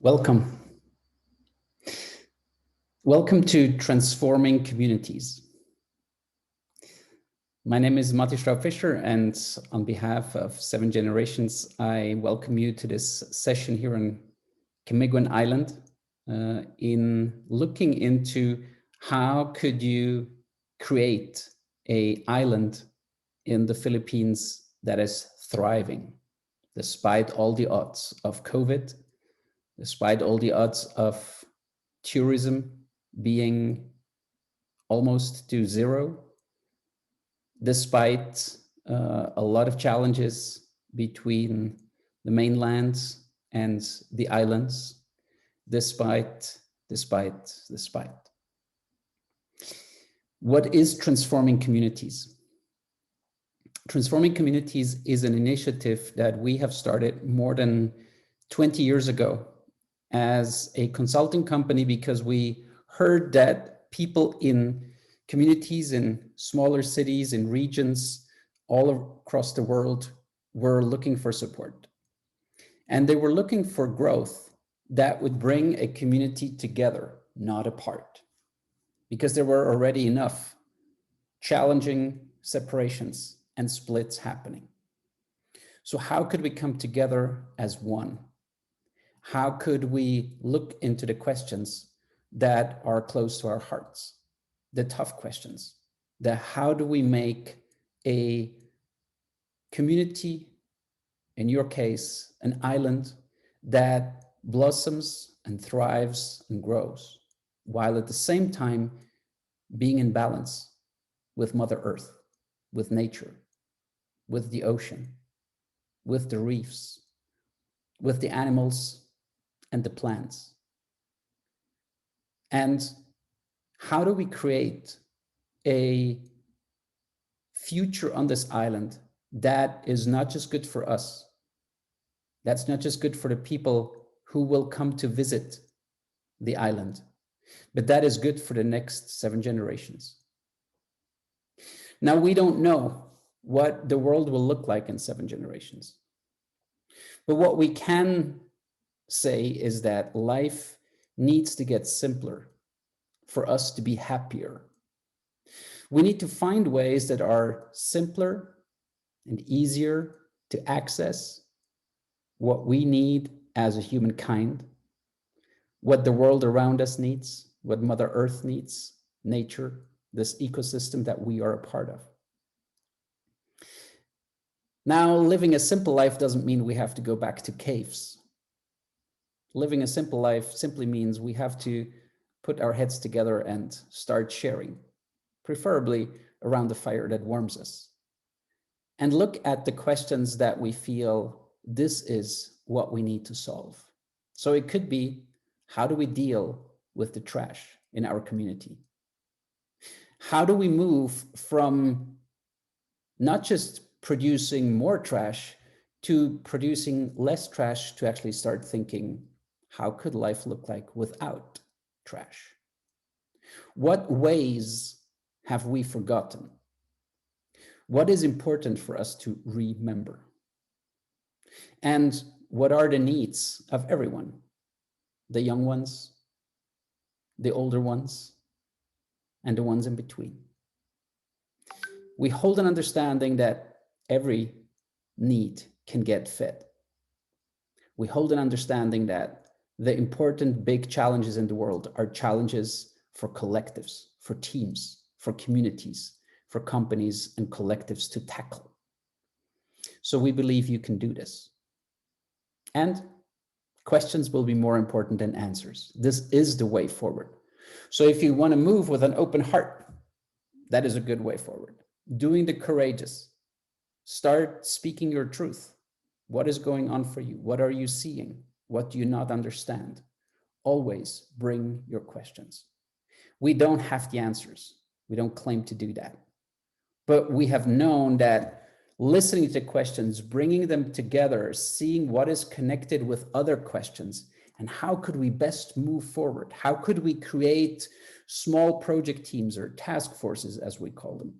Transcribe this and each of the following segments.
Welcome. Welcome to Transforming Communities. My name is Matti Straub-Fischer, and on behalf of 7 Generations, I welcome you to this session here on Camiguin Island in looking into how could you create an island in the Philippines that is thriving despite all the odds of COVID, despite all the odds of tourism being almost to zero, despite a lot of challenges between the mainland and the islands, despite. What is Transforming Communities? Transforming Communities is an initiative that we have started more than 20 years ago as a consulting company because we heard that people in communities in smaller cities, in regions all across the world were looking for support. And they were looking for growth that would bring a community together, not apart, because there were already enough challenging separations and splits happening. So how could we come together as one? How could we look into the questions that are close to our hearts? The tough questions, how do we make a community, in your case, an island that blossoms and thrives and grows, while at the same time being in balance with Mother Earth, with nature, with the ocean, with the reefs, with the animals and the plants. And how do we create a future on this island that is not just good for us, that's not just good for the people who will come to visit the island, but that is good for the next 7 generations. Now, we don't know what the world will look like in 7 generations. But what we can say is that life needs to get simpler for us to be happier. We need to find ways that are simpler and easier to access what we need as a humankind, what the world around us needs, what Mother Earth needs, nature, this ecosystem that we are a part of. Now, living a simple life doesn't mean we have to go back to caves. Living a simple life simply means we have to put our heads together and start sharing, preferably around the fire that warms us. And look at the questions that we feel this is what we need to solve. So it could be, how do we deal with the trash in our community? How do we move from not just producing more trash to producing less trash, to actually start thinking, how could life look like without trash? What ways have we forgotten? What is important for us to remember? And what are the needs of everyone? The young ones, the older ones, and the ones in between. We hold an understanding that every need can get fed. We hold an understanding that the important big challenges in the world are challenges for collectives, for teams, for communities, for companies and collectives to tackle. So we believe you can do this. And questions will be more important than answers. This is the way forward. So if you want to move with an open heart, that is a good way forward. Doing the courageous. Start speaking your truth. What is going on for you? What are you seeing? What do you not understand? Always bring your questions. We don't have the answers. We don't claim to do that. But we have known that listening to questions, bringing them together, seeing what is connected with other questions, and how could we best move forward? How could we create small project teams or task forces, as we call them,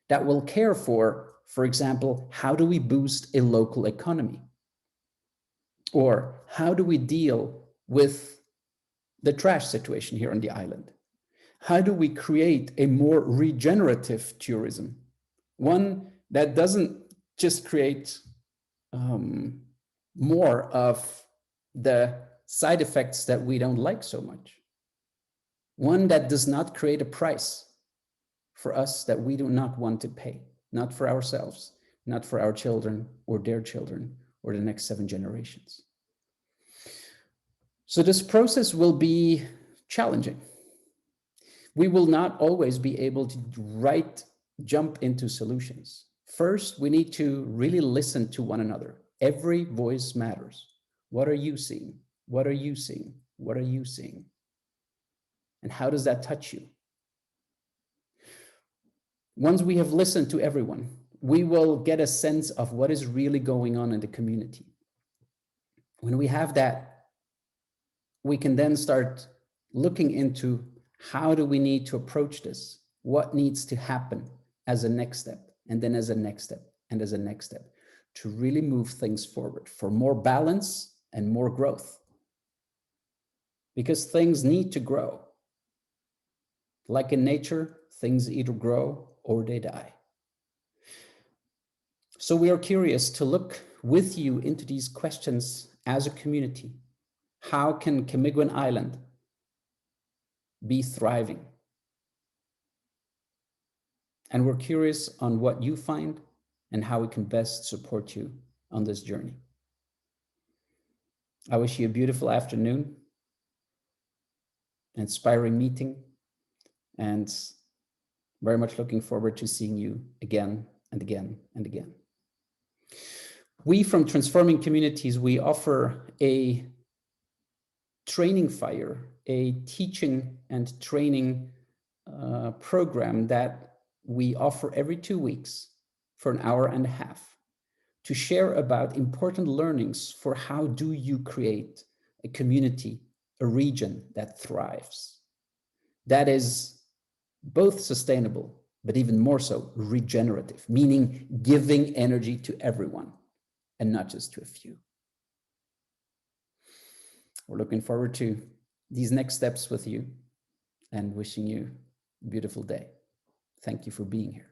that will care for example, how do we boost a local economy? Or how do we deal with the trash situation here on the island? How do we create a more regenerative tourism? One that doesn't just create more of the side effects that we don't like so much. One that does not create a price for us that we do not want to pay, not for ourselves, not for our children or their children or the next 7 generations. So this process will be challenging. We will not always be able to jump into solutions. First, we need to really listen to one another. Every voice matters. What are you seeing? What are you seeing? What are you seeing? And how does that touch you? Once we have listened to everyone, we will get a sense of what is really going on in the community. When we have that, we can then start looking into how do we need to approach this? What needs to happen as a next step, and then as a next step, and as a next step, to really move things forward for more balance and more growth. Because things need to grow. Like in nature, things either grow or they die. So we are curious to look with you into these questions as a community. How can Camiguin Island be thriving? And we're curious on what you find and how we can best support you on this journey. I wish you a beautiful afternoon, inspiring meeting, and very much looking forward to seeing you again and again and again. We from Transforming Communities, we offer a training fire, a teaching and training program that we offer every 2 weeks for an hour and a half to share about important learnings for how do you create a community, a region that thrives, that is both sustainable, but even more so regenerative, meaning giving energy to everyone and not just to a few. We're looking forward to these next steps with you and wishing you a beautiful day. Thank you for being here.